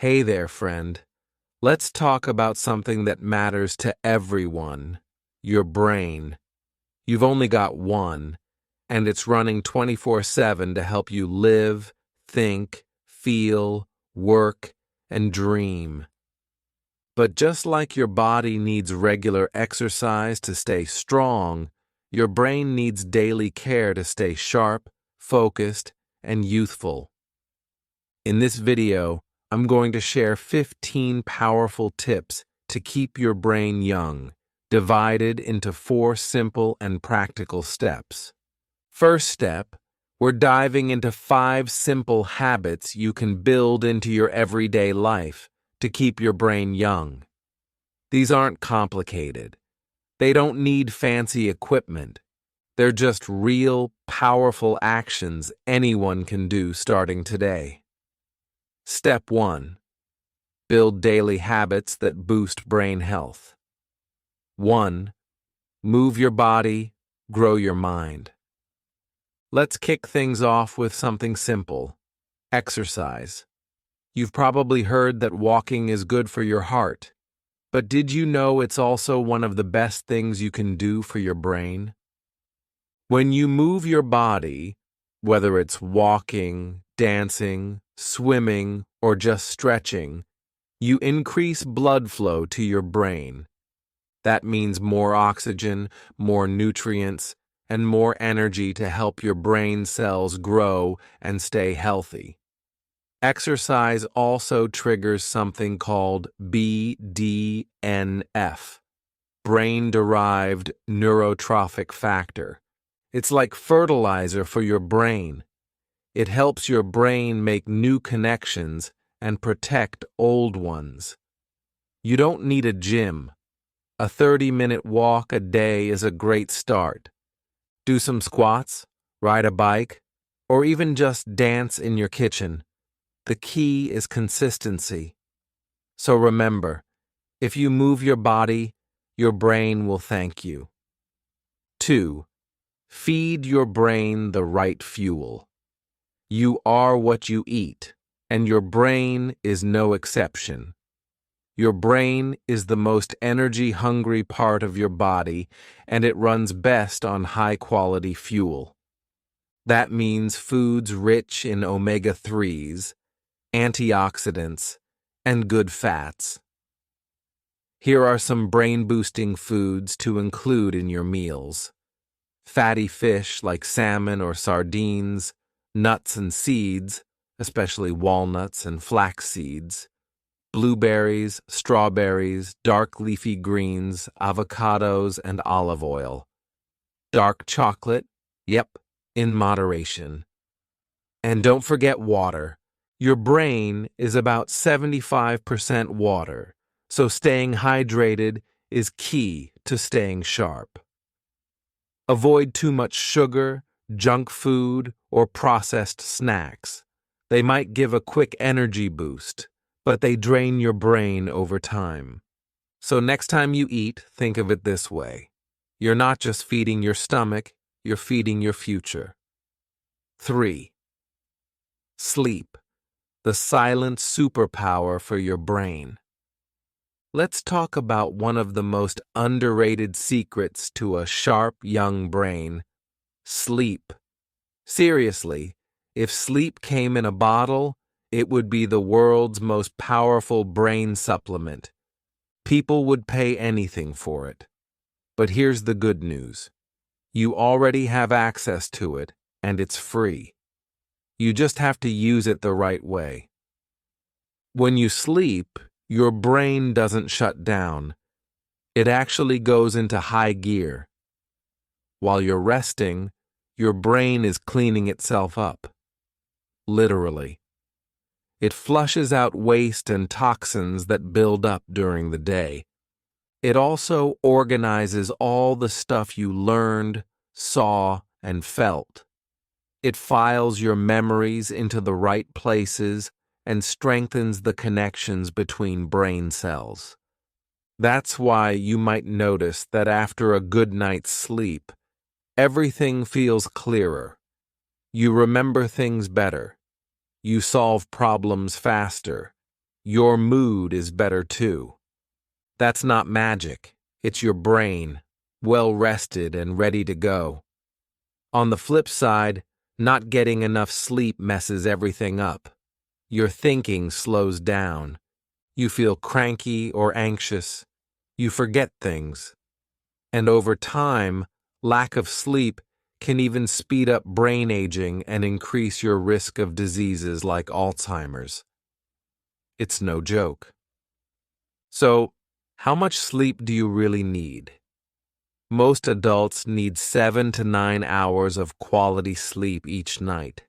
Hey there, friend. Let's talk about something that matters to everyone, your brain. You've only got one, and it's running 24/7 to help you live, think, feel, work, and dream. But just like your body needs regular exercise to stay strong, your brain needs daily care to stay sharp, focused, and youthful. In this video, I'm going to share 15 powerful tips to keep your brain young, divided into 4 simple and practical steps. First step, we're diving into 5 simple habits you can build into your everyday life to keep your brain young. These aren't complicated. They don't need fancy equipment. They're just real, powerful actions anyone can do starting today. Step 1. Build daily habits that boost brain health. 1. Move your body, grow your mind. Let's kick things off with something simple. Exercise. You've probably heard that walking is good for your heart, but did you know it's also one of the best things you can do for your brain? When you move your body, whether it's walking, dancing, swimming, or just stretching, you increase blood flow to your brain. That means more oxygen, more nutrients, and more energy to help your brain cells grow and stay healthy. Exercise also triggers something called BDNF, brain-derived neurotrophic factor. It's like fertilizer for your brain. It helps your brain make new connections and protect old ones. You don't need a gym. A 30-minute walk a day is a great start. Do some squats, ride a bike, or even just dance in your kitchen. The key is consistency. So remember, if you move your body, your brain will thank you. 2. Feed your brain the right fuel. You are what you eat, and your brain is no exception. Your brain is the most energy-hungry part of your body, and it runs best on high-quality fuel. That means foods rich in omega-3s, antioxidants, and good fats. Here are some brain-boosting foods to include in your meals. Fatty fish like salmon or sardines, nuts and seeds, especially walnuts and flax seeds, blueberries, strawberries, dark leafy greens, avocados, and olive oil. Dark chocolate, in moderation. And don't forget water. Your brain is about 75% water, so staying hydrated is key to staying sharp. Avoid too much sugar, junk food, or processed snacks. They might give a quick energy boost, but they drain your brain over time. So next time you eat, think of it this way. You're not just feeding your stomach, you're feeding your future. 3. Sleep, the silent superpower for your brain. Let's talk about one of the most underrated secrets to a sharp young brain: sleep. Seriously, if sleep came in a bottle, it would be the world's most powerful brain supplement. People would pay anything for it. But here's the good news. You already have access to it, and it's free. You just have to use it the right way. When you sleep, your brain doesn't shut down. It actually goes into high gear. While you're resting, your brain is cleaning itself up. Literally. It flushes out waste and toxins that build up during the day. It also organizes all the stuff you learned, saw, and felt. It files your memories into the right places and strengthens the connections between brain cells. That's why you might notice that after a good night's sleep, everything feels clearer. You remember things better. You solve problems faster. your mood is better too. That's not magic. It's your brain, well rested and ready to go. On the flip side, not getting enough sleep messes everything up. Your thinking slows down. You feel cranky or anxious. You forget things. And over time, lack of sleep can even speed up brain aging and increase your risk of diseases like Alzheimer's. It's no joke. So, how much sleep do you really need? Most adults need 7 to 9 hours of quality sleep each night.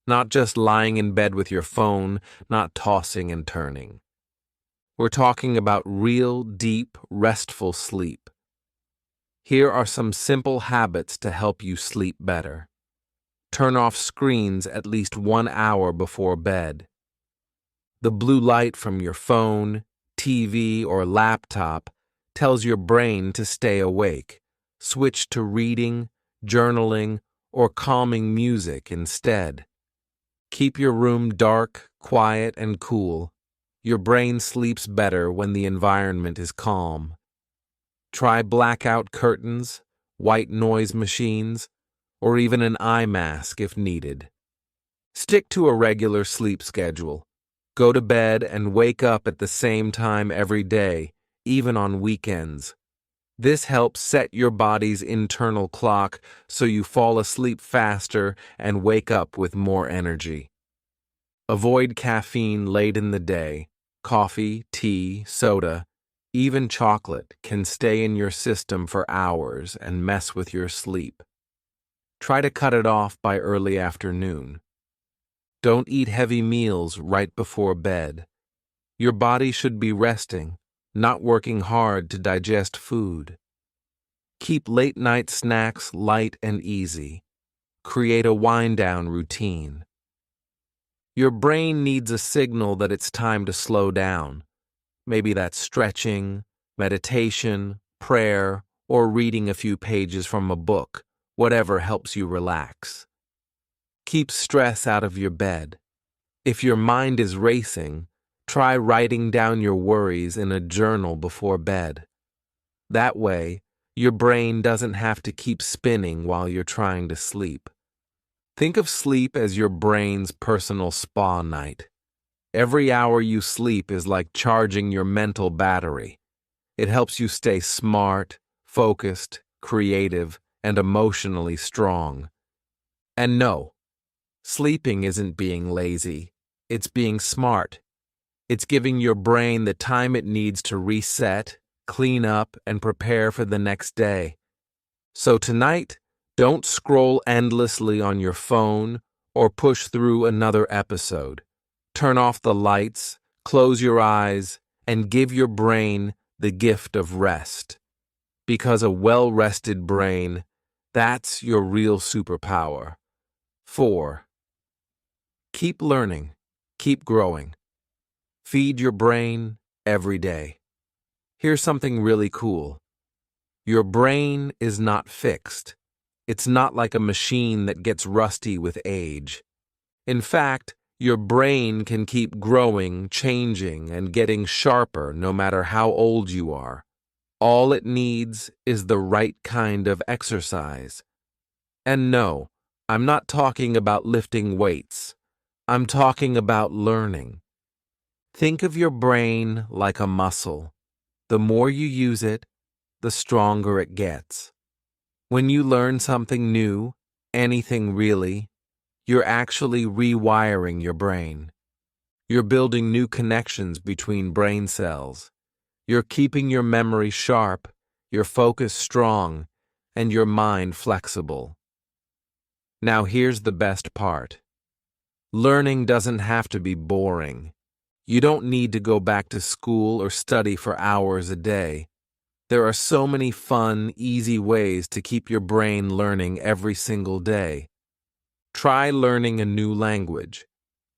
Not just lying in bed with your phone, not tossing and turning. We're talking about real, deep, restful sleep. Here are some simple habits to help you sleep better. Turn off screens at least 1 hour before bed. The blue light from your phone, TV, or laptop tells your brain to stay awake. Switch to reading, journaling, or calming music instead. Keep your room dark, quiet, and cool. Your brain sleeps better when the environment is calm. Try blackout curtains, white noise machines, or even an eye mask if needed. Stick to a regular sleep schedule. Go to bed and wake up at the same time every day, even on weekends. This helps set your body's internal clock so you fall asleep faster and wake up with more energy. Avoid caffeine late in the day. Coffee, tea, soda, even chocolate can stay in your system for hours and mess with your sleep. Try to cut it off by early afternoon. Don't eat heavy meals right before bed. Your body should be resting, not working hard to digest food. Keep late-night snacks light and easy. Create a wind-down routine. Your brain needs a signal that it's time to slow down. Maybe that's stretching, meditation, prayer, or reading a few pages from a book, whatever helps you relax. Keep stress out of your bed. If your mind is racing, try writing down your worries in a journal before bed. That way, your brain doesn't have to keep spinning while you're trying to sleep. Think of sleep as your brain's personal spa night. Every hour you sleep is like charging your mental battery. It helps you stay smart, focused, creative, and emotionally strong. And no, sleeping isn't being lazy. It's being smart. It's giving your brain the time it needs to reset, clean up, and prepare for the next day. So tonight, don't scroll endlessly on your phone or push through another episode. Turn off the lights, close your eyes, and give your brain the gift of rest. Because a well-rested brain, that's your real superpower. 4. Keep learning. Keep growing. Feed your brain every day. Here's something really cool. Your brain is not fixed. It's not like a machine that gets rusty with age. In fact, your brain can keep growing, changing, and getting sharper no matter how old you are. All it needs is the right kind of exercise. And no, I'm not talking about lifting weights. I'm talking about learning. Think of your brain like a muscle. The more you use it, the stronger it gets. When you learn something new, anything really, you're actually rewiring your brain. You're building new connections between brain cells. You're keeping your memory sharp, your focus strong, and your mind flexible. Now here's the best part. Learning doesn't have to be boring. You don't need to go back to school or study for hours a day. There are so many fun, easy ways to keep your brain learning every single day. Try learning a new language.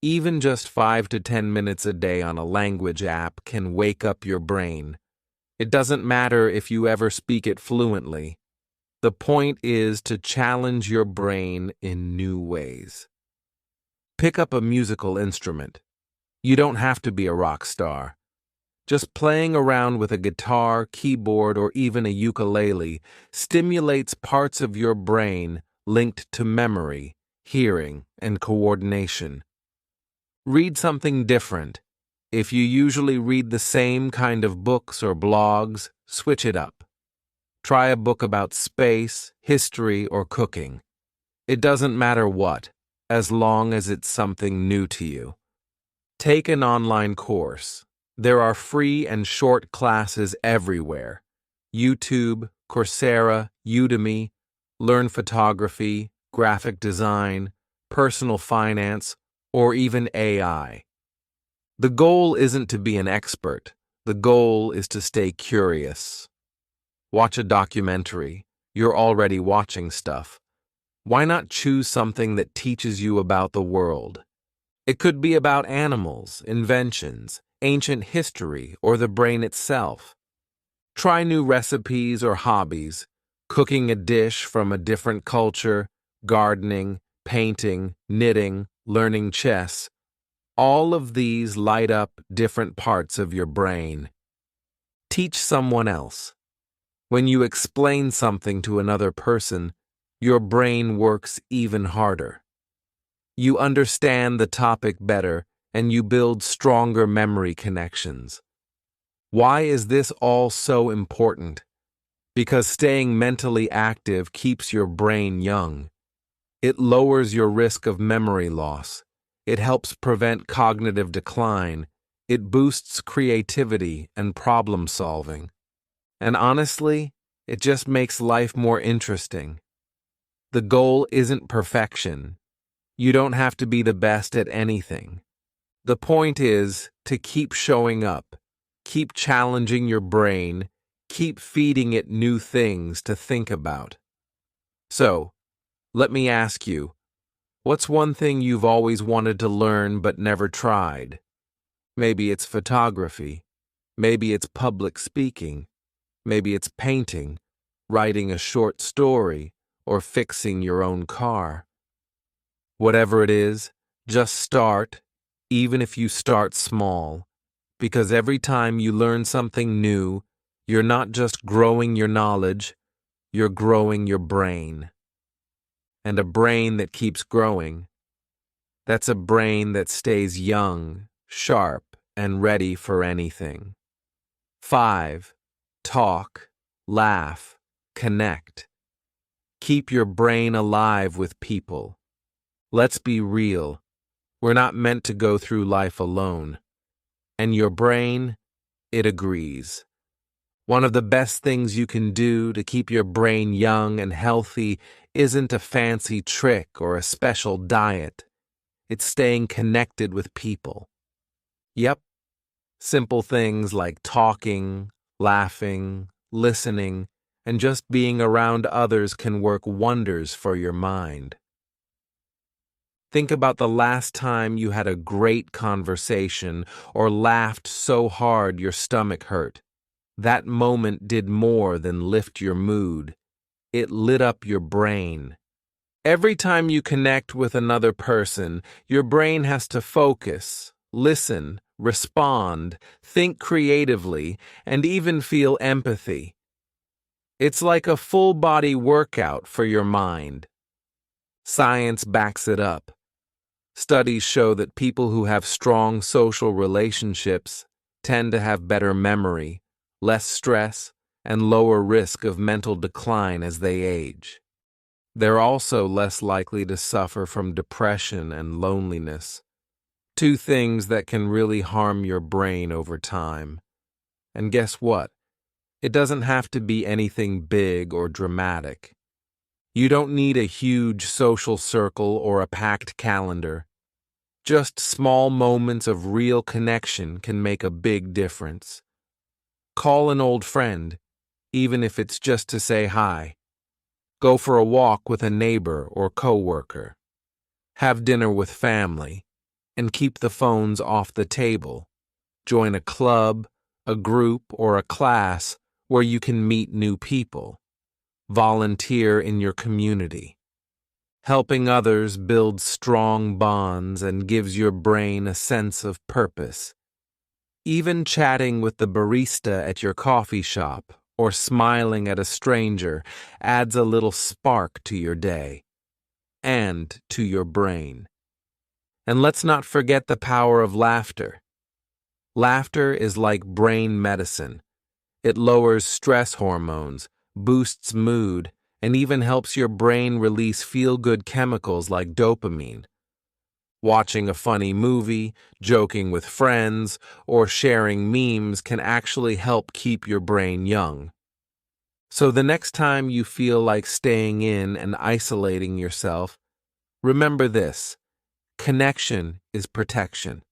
Even just 5 to 10 minutes a day on a language app can wake up your brain. It doesn't matter if you ever speak it fluently. The point is to challenge your brain in new ways. Pick up a musical instrument. You don't have to be a rock star. Just playing around with a guitar, keyboard, or even a ukulele stimulates parts of your brain linked to memory, hearing, and coordination. Read something different. If you usually read the same kind of books or blogs, switch it up. Try a book about space, history, or cooking. It doesn't matter what, as long as it's something new to you. Take an online course. There are free and short classes everywhere. YouTube, Coursera, Udemy. Learn photography, graphic design, personal finance, or even AI. The goal isn't to be an expert. The goal is to stay curious. Watch a documentary. You're already watching stuff. Why not choose something that teaches you about the world? It could be about animals, inventions, ancient history, or the brain itself. Try new recipes or hobbies, cooking a dish from a different culture, gardening, painting, knitting, learning chess. All of these light up different parts of your brain. Teach someone else. When you explain something to another person, your brain works even harder. You understand the topic better and you build stronger memory connections. Why is this all so important? Because staying mentally active keeps your brain young. It lowers your risk of memory loss. It helps prevent cognitive decline. It boosts creativity and problem solving. And honestly, it just makes life more interesting. The goal isn't perfection. You don't have to be the best at anything. The point is to keep showing up, keep challenging your brain, keep feeding it new things to think about. So, let me ask you, what's one thing you've always wanted to learn but never tried? Maybe it's photography. Maybe it's public speaking. Maybe it's painting, writing a short story, or fixing your own car. Whatever it is, just start, even if you start small, because every time you learn something new, you're not just growing your knowledge, you're growing your brain. And a brain that keeps growing, that's a brain that stays young, sharp, and ready for anything. 5. Talk, laugh, connect. Keep your brain alive with people. Let's be real. We're not meant to go through life alone. And your brain, it agrees. One of the best things you can do to keep your brain young and healthy isn't a fancy trick or a special diet. It's staying connected with people. Yep, simple things like talking, laughing, listening, and just being around others can work wonders for your mind. Think about the last time you had a great conversation or laughed so hard your stomach hurt. That moment did more than lift your mood. It lit up your brain. Every time you connect with another person, your brain has to focus, listen, respond, think creatively, and even feel empathy. It's like a full-body workout for your mind. Science backs it up. Studies show that people who have strong social relationships tend to have better memory, less stress, and lower risk of mental decline as they age. They're also less likely to suffer from depression and loneliness, two things that can really harm your brain over time. And guess what? It doesn't have to be anything big or dramatic. You don't need a huge social circle or a packed calendar. Just small moments of real connection can make a big difference. Call an old friend, even if it's just to say hi. Go for a walk with a neighbor or coworker. Have dinner with family, and keep the phones off the table. Join a club, a group, or a class where you can meet new people. Volunteer in your community. Helping others builds strong bonds and gives your brain a sense of purpose. Even chatting with the barista at your coffee shop or smiling at a stranger adds a little spark to your day and to your brain. And let's not forget the power of laughter. Laughter is like brain medicine. It lowers stress hormones, boosts mood, and even helps your brain release feel-good chemicals like dopamine. Watching a funny movie, joking with friends, or sharing memes can actually help keep your brain young. So the next time you feel like staying in and isolating yourself, remember this: connection is protection.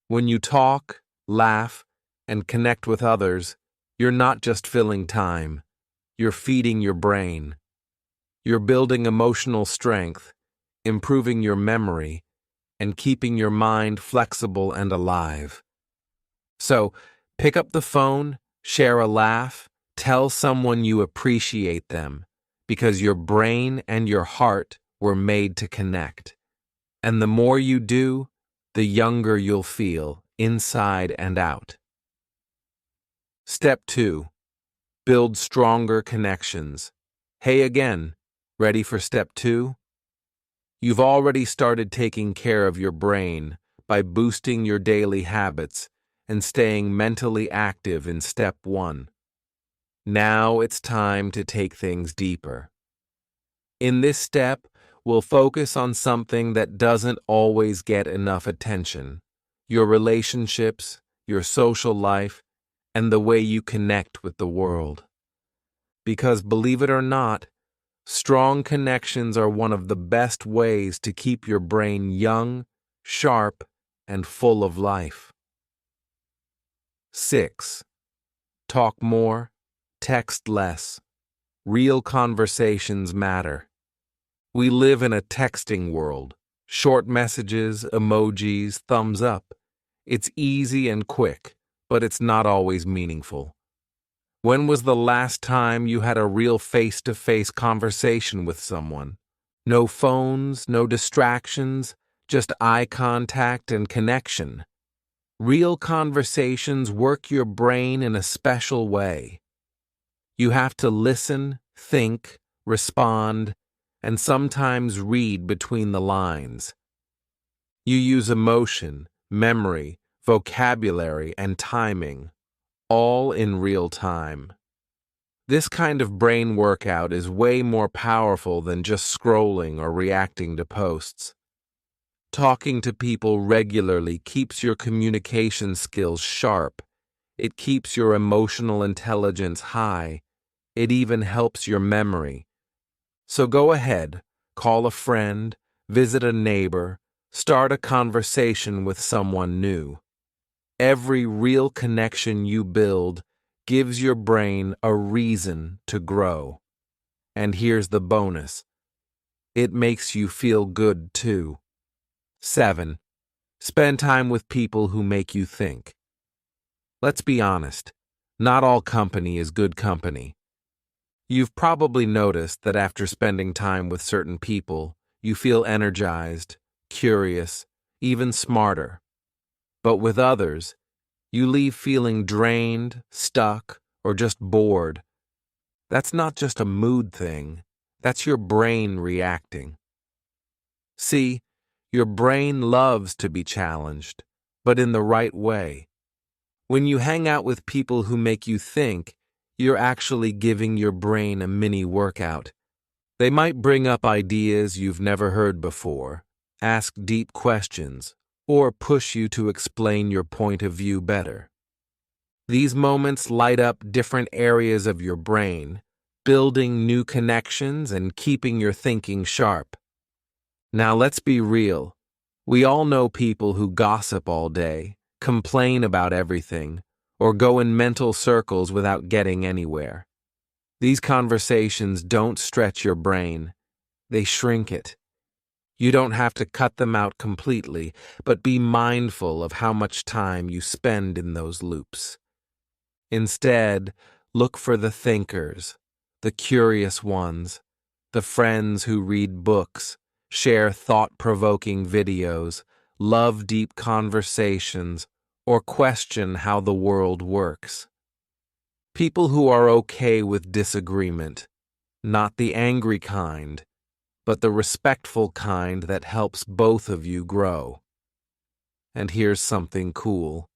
When you talk, laugh, and connect with others, you're not just filling time, you're feeding your brain. You're building emotional strength, improving your memory, and keeping your mind flexible and alive. So, pick up the phone, share a laugh, tell someone you appreciate them, because your brain and your heart were made to connect. And the more you do, the younger you'll feel, inside and out. Step 2. Build stronger connections. Hey again, ready for step 2? You've already started taking care of your brain by boosting your daily habits and staying mentally active in step 1. Now it's time to take things deeper. In this step, we'll focus on something that doesn't always get enough attention: your relationships, your social life, and the way you connect with the world. Because believe it or not, strong connections are one of the best ways to keep your brain young, sharp, and full of life. 6. Talk more, text less. Real conversations matter. We live in a texting world. Short messages, emojis, thumbs up. It's easy and quick, but it's not always meaningful. When was the last time you had a real face-to-face conversation with someone? No phones, no distractions, just eye contact and connection. Real conversations work your brain in a special way. You have to listen, think, respond, and sometimes read between the lines. You use emotion, memory, vocabulary, and timing, all in real time. This kind of brain workout is way more powerful than just scrolling or reacting to posts. Talking to people regularly keeps your communication skills sharp. It keeps your emotional intelligence high. It even helps your memory. So go ahead, call a friend, visit a neighbor, start a conversation with someone new. Every real connection you build gives your brain a reason to grow. And here's the bonus: it makes you feel good too. 7. Spend time with people who make you think. Let's be honest, not all company is good company. You've probably noticed that after spending time with certain people, you feel energized, curious, even smarter. But with others, you leave feeling drained, stuck, or just bored. That's not just a mood thing. That's your brain reacting. See, your brain loves to be challenged, but in the right way. When you hang out with people who make you think, you're actually giving your brain a mini workout. They might bring up ideas you've never heard before, ask deep questions, or push you to explain your point of view better. These moments light up different areas of your brain, building new connections and keeping your thinking sharp. Now let's be real. We all know people who gossip all day, complain about everything, or go in mental circles without getting anywhere. These conversations don't stretch your brain. They shrink it. You don't have to cut them out completely, but be mindful of how much time you spend in those loops. Instead, look for the thinkers, the curious ones, The friends who read books, share thought-provoking videos, love deep conversations, or question how the world works. People who are okay with disagreement, not the angry kind, but the respectful kind that helps both of you grow. And here's something cool.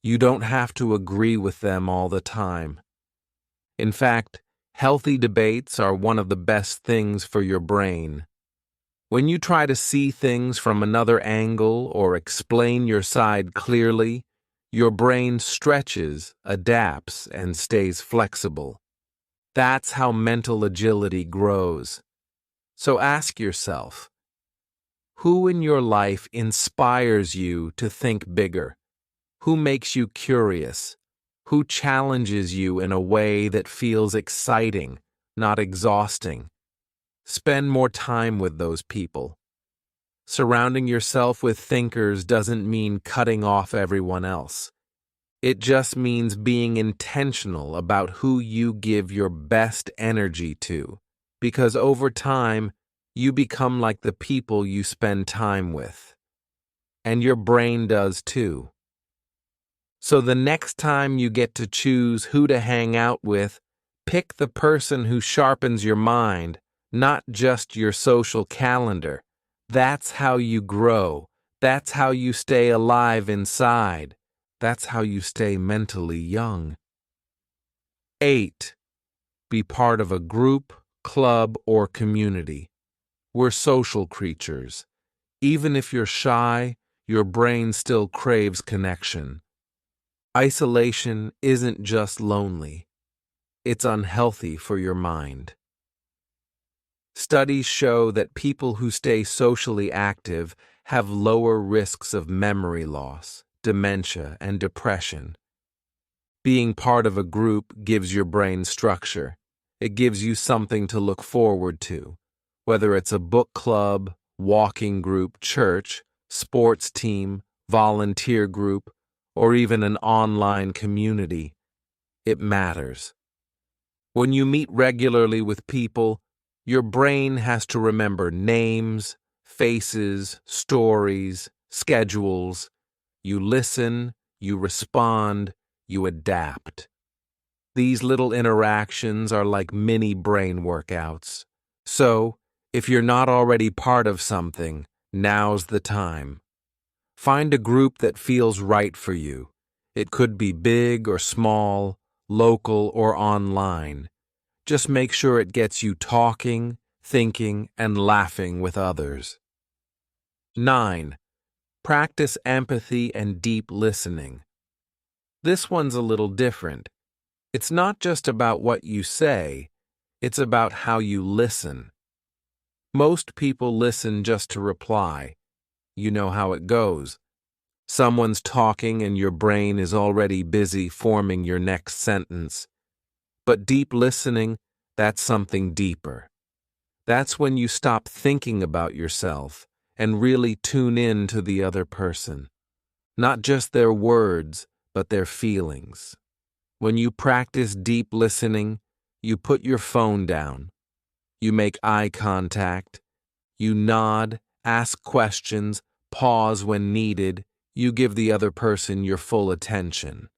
You don't have to agree with them all the time. In fact, healthy debates are one of the best things for your brain. When you try to see things from another angle or explain your side clearly, your brain stretches, adapts, and stays flexible. That's how mental agility grows. So ask yourself, who in your life inspires you to think bigger? Who makes you curious? Who challenges you in a way that feels exciting, not exhausting? Spend more time with those people. Surrounding yourself with thinkers doesn't mean cutting off everyone else. It just means being intentional about who you give your best energy to, because over time, you become like the people you spend time with. And your brain does too. So the next time you get to choose who to hang out with, pick the person who sharpens your mind, not just your social calendar. That's how you grow. That's how you stay alive inside. That's how you stay mentally young. 8. Be part of a group, club, or community. We're social creatures. Even if you're shy, your brain still craves connection. Isolation isn't just lonely. It's unhealthy for your mind. Studies show that people who stay socially active have lower risks of memory loss, dementia, and depression. Being part of a group gives your brain structure. It gives you something to look forward to, whether it's a book club, walking group, church, sports team, volunteer group, or even an online community. It matters. When you meet regularly with people, your brain has to remember names, faces, stories, schedules. You listen, you respond, you adapt. These little interactions are like mini brain workouts. So, if you're not already part of something, now's the time. Find a group that feels right for you. It could be big or small, local or online. Just make sure it gets you talking, thinking, and laughing with others. 9. Practice empathy and deep listening. This one's a little different. It's not just about what you say, it's about how you listen. Most people listen just to reply. You know how it goes. Someone's talking and your brain is already busy forming your next sentence. But deep listening, that's something deeper. That's when you stop thinking about yourself and really tune in to the other person. Not just their words, but their feelings. When you practice deep listening, you put your phone down. You make eye contact. You nod, ask questions, pause when needed. You give the other person your full attention.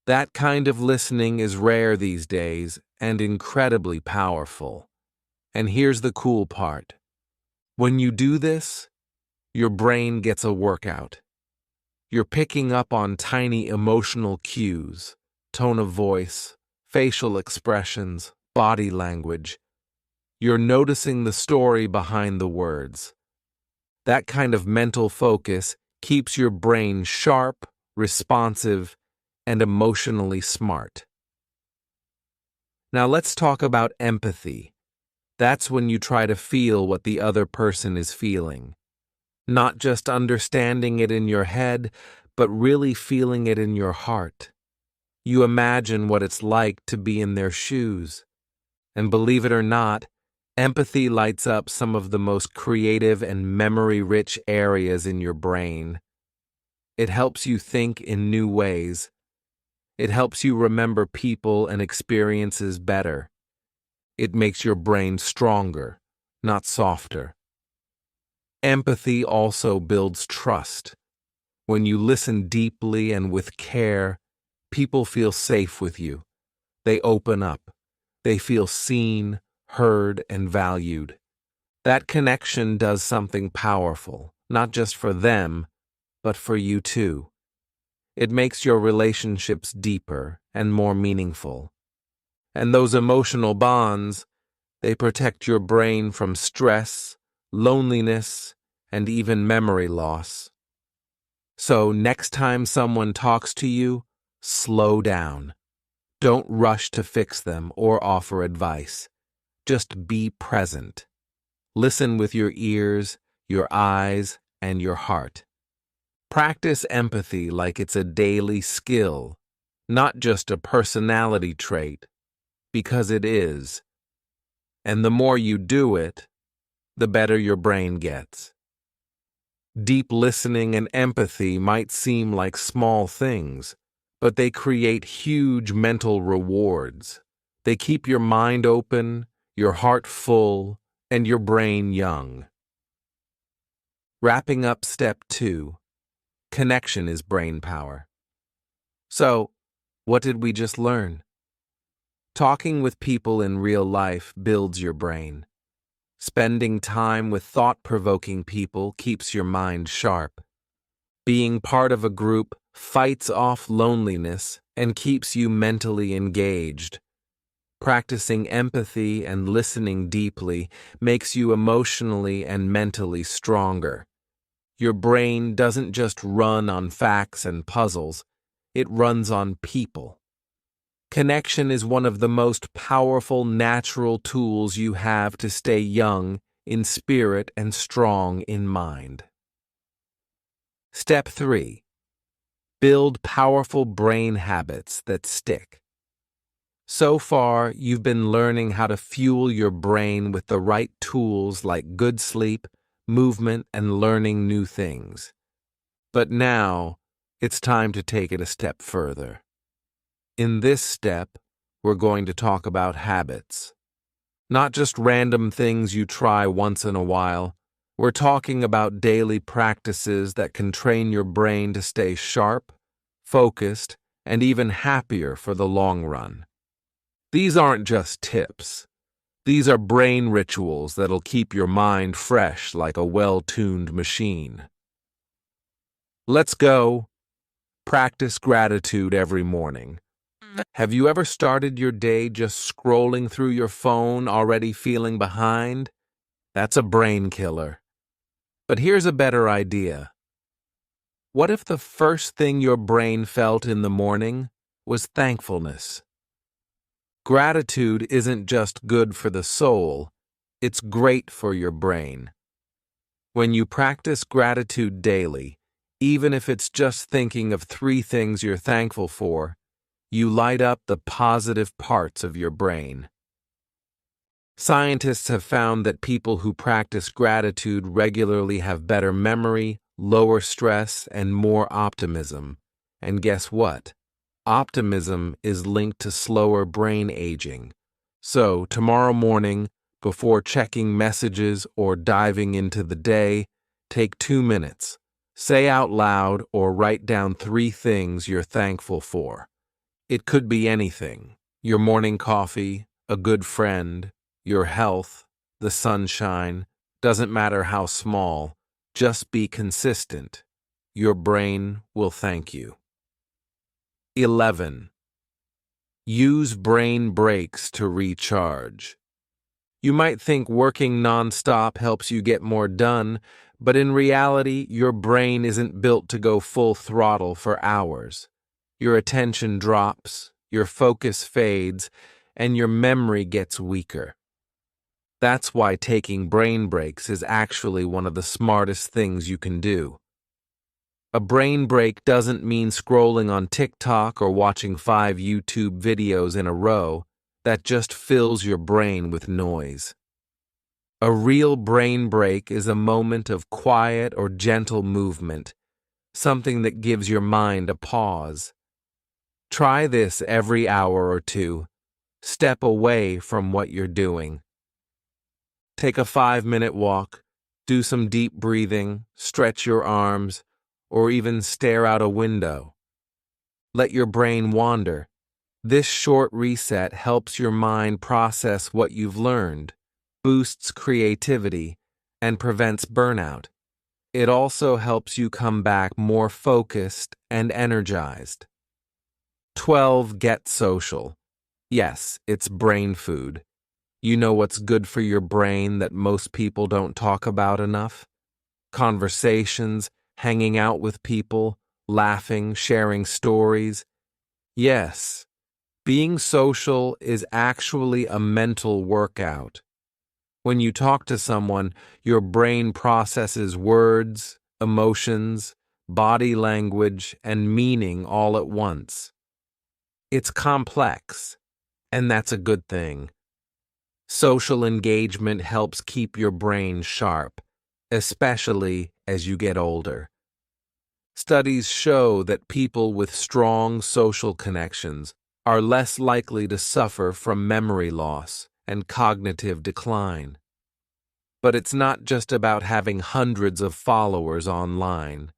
That kind of listening is rare these days and incredibly powerful. And here's the cool part. When you do this, your brain gets a workout. You're picking up on tiny emotional cues, tone of voice, facial expressions, body language. You're noticing the story behind the words. That kind of mental focus keeps your brain sharp, responsive, and emotionally smart. Now let's talk about empathy. That's when you try to feel what the other person is feeling. Not just understanding it in your head, but really feeling it in your heart. You imagine what it's like to be in their shoes. And believe it or not, empathy lights up some of the most creative and memory-rich areas in your brain. It helps you think in new ways. It helps you remember people and experiences better. It makes your brain stronger, not softer. Empathy also builds trust. When you listen deeply and with care, people feel safe with you. They open up. They feel seen, heard, and valued. That connection does something powerful, not just for them, but for you too. It makes your relationships deeper and more meaningful. And those emotional bonds, they protect your brain from stress, loneliness, and even memory loss. So next time someone talks to you, slow down. Don't rush to fix them or offer advice. Just be present. Listen with your ears, your eyes, and your heart. Practice empathy like it's a daily skill, not just a personality trait, because it is. And the more you do it, the better your brain gets. Deep listening and empathy might seem like small things, but they create huge mental rewards. They keep your mind open, your heart full, and your brain young. Wrapping up step 2, connection is brain power. So, what did we just learn? Talking with people in real life builds your brain. Spending time with thought-provoking people keeps your mind sharp. Being part of a group fights off loneliness and keeps you mentally engaged. Practicing empathy and listening deeply makes you emotionally and mentally stronger. Your brain doesn't just run on facts and puzzles, it runs on people. Connection is one of the most powerful natural tools you have to stay young in spirit and strong in mind. Step 3. Build powerful brain habits that stick. So far, you've been learning how to fuel your brain with the right tools like good sleep, movement, and learning new things. But now, it's time to take it a step further. In this step, we're going to talk about habits. Not just random things you try once in a while. We're talking about daily practices that can train your brain to stay sharp, focused, and even happier for the long run. These aren't just tips. These are brain rituals that'll keep your mind fresh like a well-tuned machine. Let's go. Practice gratitude every morning. Have you ever started your day just scrolling through your phone, already feeling behind? That's a brain killer. But here's a better idea. What if the first thing your brain felt in the morning was thankfulness? Gratitude isn't just good for the soul, it's great for your brain. When you practice gratitude daily, even if it's just thinking of 3 things you're thankful for, you light up the positive parts of your brain. Scientists have found that people who practice gratitude regularly have better memory, lower stress, and more optimism. And guess what? Optimism is linked to slower brain aging. So, tomorrow morning, before checking messages or diving into the day, take 2 minutes. Say out loud or write down 3 things you're thankful for. It could be anything: your morning coffee, a good friend, your health, the sunshine. Doesn't matter how small, just be consistent. Your brain will thank you. 11. Use brain breaks to recharge. You might think working nonstop helps you get more done, but in reality, your brain isn't built to go full throttle for hours. Your attention drops, your focus fades, and your memory gets weaker. That's why taking brain breaks is actually one of the smartest things you can do. A brain break doesn't mean scrolling on TikTok or watching 5 YouTube videos in a row. That just fills your brain with noise. A real brain break is a moment of quiet or gentle movement, something that gives your mind a pause. Try this every hour or two. Step away from what you're doing. Take a 5-minute walk, do some deep breathing, stretch your arms, or even stare out a window. Let your brain wander. This short reset helps your mind process what you've learned, boosts creativity, and prevents burnout. It also helps you come back more focused and energized. 12. Get social. Yes, it's brain food. You know what's good for your brain that most people don't talk about enough? Conversations, hanging out with people, laughing, sharing stories. Yes, being social is actually a mental workout. When you talk to someone, your brain processes words, emotions, body language, and meaning all at once. It's complex, and that's a good thing. Social engagement helps keep your brain sharp, especially as you get older. Studies show that people with strong social connections are less likely to suffer from memory loss and cognitive decline. But it's not just about having hundreds of followers online.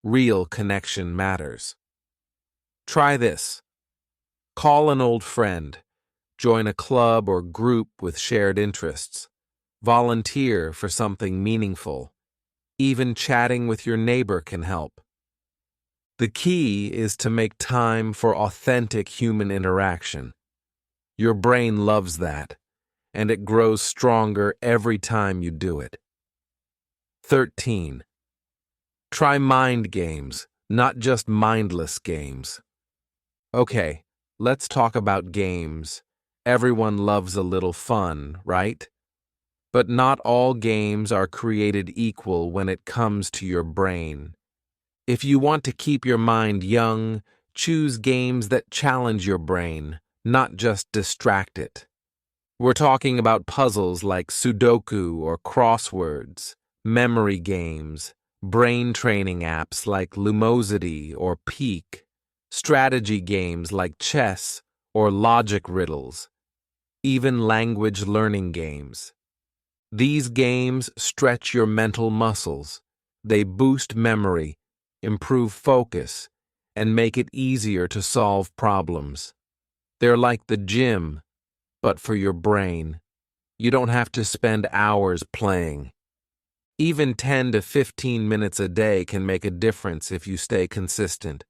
Real connection matters. Try this. Call an old friend. Join a club or group with shared interests. Volunteer for something meaningful. Even chatting with your neighbor can help. The key is to make time for authentic human interaction. Your brain loves that, and it grows stronger every time you do it. 13. Try mind games, not just mindless games. Okay, let's talk about games. Everyone loves a little fun, right? But not all games are created equal when it comes to your brain. If you want to keep your mind young, choose games that challenge your brain, not just distract it. We're talking about puzzles like Sudoku or crosswords, memory games, brain training apps like Lumosity or Peak, strategy games like chess or logic riddles, even language learning games. These games stretch your mental muscles. They boost memory, improve focus, and make it easier to solve problems. They're like the gym, but for your brain. You don't have to spend hours playing. Even 10 to 15 minutes a day can make a difference if you stay consistent.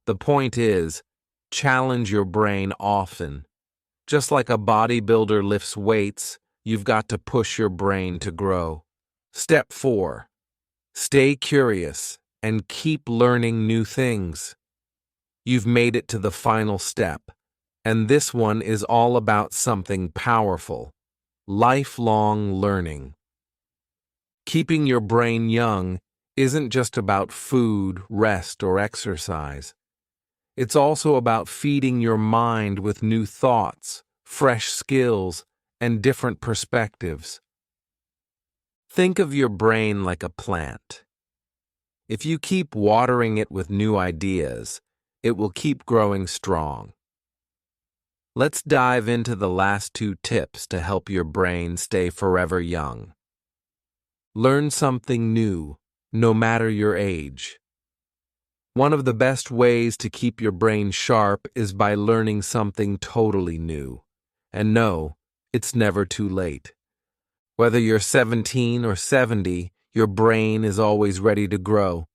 The point is, challenge your brain often. Just like a bodybuilder lifts weights, you've got to push your brain to grow. Step 4. Stay curious and keep learning new things. You've made it to the final step, and this one is all about something powerful: lifelong learning. Keeping your brain young isn't just about food, rest, or exercise. It's also about feeding your mind with new thoughts, fresh skills, and different perspectives. Think of your brain like a plant. If you keep watering it with new ideas, it will keep growing strong. Let's dive into the last 2 tips to help your brain stay forever young. Learn something new, no matter your age. One of the best ways to keep your brain sharp is by learning something totally new. And no, it's never too late. Whether you're 17 or 70, your brain is always ready to grow.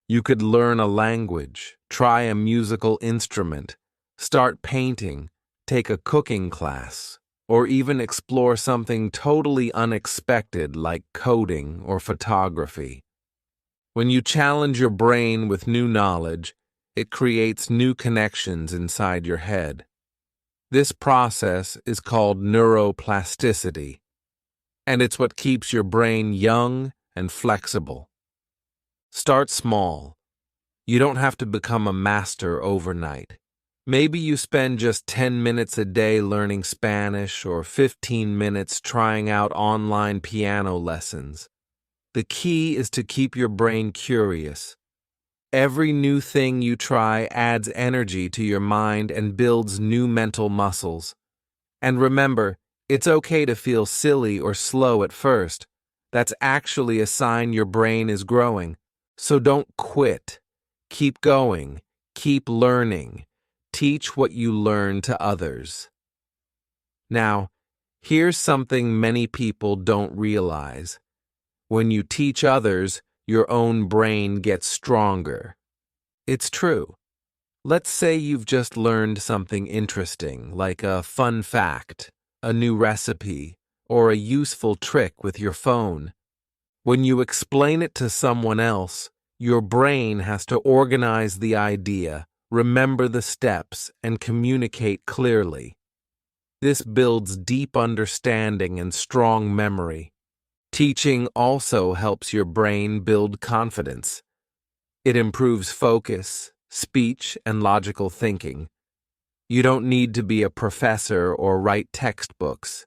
You could learn a language, try a musical instrument, start painting, take a cooking class, or even explore something totally unexpected like coding or photography. When you challenge your brain with new knowledge, it creates new connections inside your head. This process is called neuroplasticity, and it's what keeps your brain young and flexible. Start small. You don't have to become a master overnight. Maybe you spend just 10 minutes a day learning Spanish or 15 minutes trying out online piano lessons. The key is to keep your brain curious. Every new thing you try adds energy to your mind and builds new mental muscles. And remember, it's okay to feel silly or slow at first. That's actually a sign your brain is growing. So don't quit. Keep going. Keep learning. Teach what you learn to others. Now, here's something many people don't realize. When you teach others, your own brain gets stronger. It's true. Let's say you've just learned something interesting, like a fun fact, a new recipe, or a useful trick with your phone. When you explain it to someone else, your brain has to organize the idea, remember the steps, and communicate clearly. This builds deep understanding and strong memory. Teaching also helps your brain build confidence. It improves focus, speech, and logical thinking. You don't need to be a professor or write textbooks.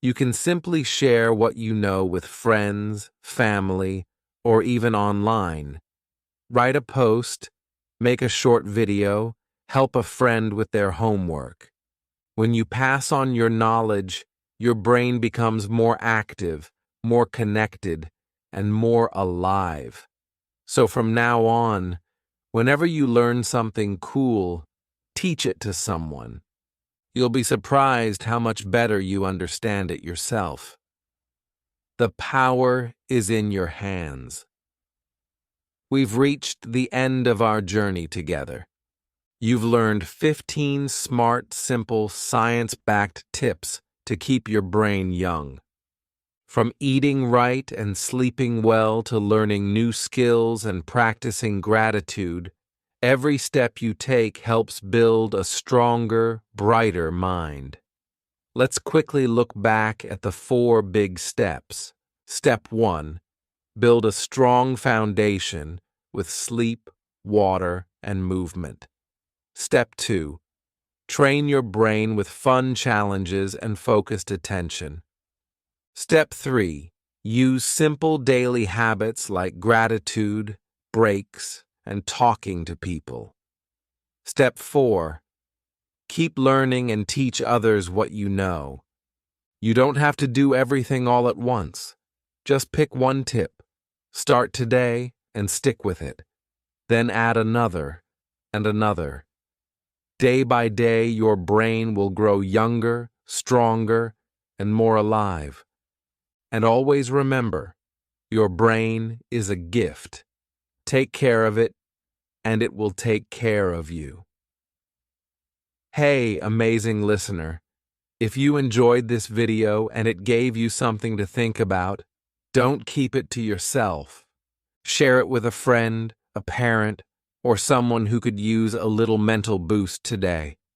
You can simply share what you know with friends, family, or even online. Write a post, make a short video, help a friend with their homework. When you pass on your knowledge, your brain becomes more active, more connected, and more alive. So from now on, whenever you learn something cool, teach it to someone. You'll be surprised how much better you understand it yourself. The power is in your hands. We've reached the end of our journey together. You've learned 15 smart, simple, science-backed tips to keep your brain young. From eating right and sleeping well to learning new skills and practicing gratitude, every step you take helps build a stronger, brighter mind. Let's quickly look back at the 4 big steps. Step 1. Build a strong foundation with sleep, water, and movement. Step 2. Train your brain with fun challenges and focused attention. Step 3. Use simple daily habits like gratitude, breaks, and talking to people. Step 4. Keep learning and teach others what you know. You don't have to do everything all at once. Just pick one tip. Start today and stick with it. Then add another and another. Day by day, your brain will grow younger, stronger, and more alive. And always remember, your brain is a gift. Take care of it, and it will take care of you. Hey, amazing listener. If you enjoyed this video and it gave you something to think about, don't keep it to yourself. Share it with a friend, a parent, or someone who could use a little mental boost today.